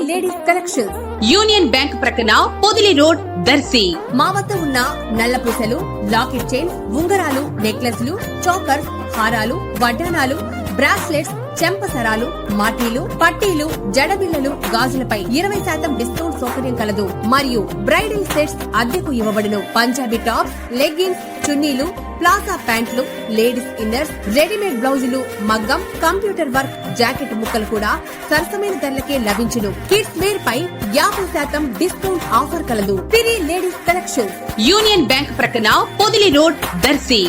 Ladies collection union bank ప్రక్కన Podili road Darsi. మా వద్ద ఉన్న నల్ల పూసలు, లాకెట్ చైన్స్, ఉంగరాలు, నెక్లెస్లు, చోకర్స్, హారాలు, వడ్డానాలు, బ్రాస్లెట్స్, చెంపసరాలు, మాటీలు, పట్టీలు, జడబిళ్లలు, గాజులపై 20% డిస్కౌంట్ సౌకర్యం కలదు. మరియు బ్రైడల్ సెట్స్ అద్దెకు ఇవ్వబడును. పంజాబీ టాప్స్, లెగ్గిన్స్, చున్నీలు, ప్లాజా ప్యాంట్లు, లేడీస్ ఇన్నర్స్, రెడీమేడ్ బ్లౌజులు, మగ్గం, కంప్యూటర్ వర్క్, జాకెట్ ముక్కలు కూడా సరసమైన ధరలకే లభించును. కిడ్స్ వేర్ పై 50% డిస్కౌంట్ ఆఫర్ కలదు. పిరి లేడీస్ కలెక్షన్, యూనియన్ బ్యాంక్ ప్రక్కన పొదిలి రోడ్ దర్శి.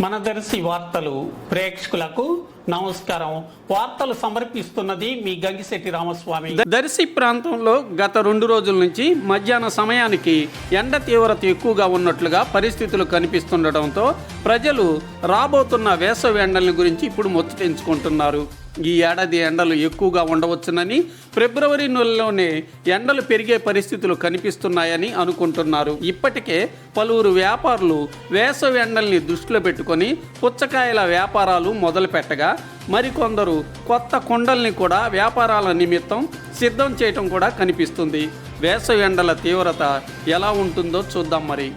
మన దర్శి వార్తలు ప్రేక్షకులకు నమస్కారం. వార్తలు సమర్పిస్తున్నది మీ గంగిశెట్టి రామస్వామి. దర్శి ప్రాంతంలో గత 2 రోజుల నుంచి మధ్యాహ్న సమయానికి ఎండ తీవ్రత ఎక్కువగా ఉన్నట్లుగా పరిస్థితులు కనిపిస్తుండటంతో ప్రజలు రాబోతున్న వేసవి ఎండల గురించి ఇప్పుడు ముచ్చటించుకుంటున్నారు. ఈ ఏడాది ఎండలు ఎక్కువగా ఉండవచ్చునని, ఫిబ్రవరి నెలలోనే ఎండలు పెరిగే పరిస్థితులు కనిపిస్తున్నాయని అనుకుంటున్నారు. ఇప్పటికే పలువురు వ్యాపారులు వేసవి ఎండల్ని దృష్టిలో పెట్టుకొని పుచ్చకాయల వ్యాపారాలు మొదలుపెట్టగా, మరికొందరు కొత్త కుండల్ని కూడా వ్యాపారాల నిమిత్తం సిద్ధం చేయటం కూడా కనిపిస్తుంది. వేసవి ఎండల తీవ్రత ఎలా ఉంటుందో చూద్దాం మరి.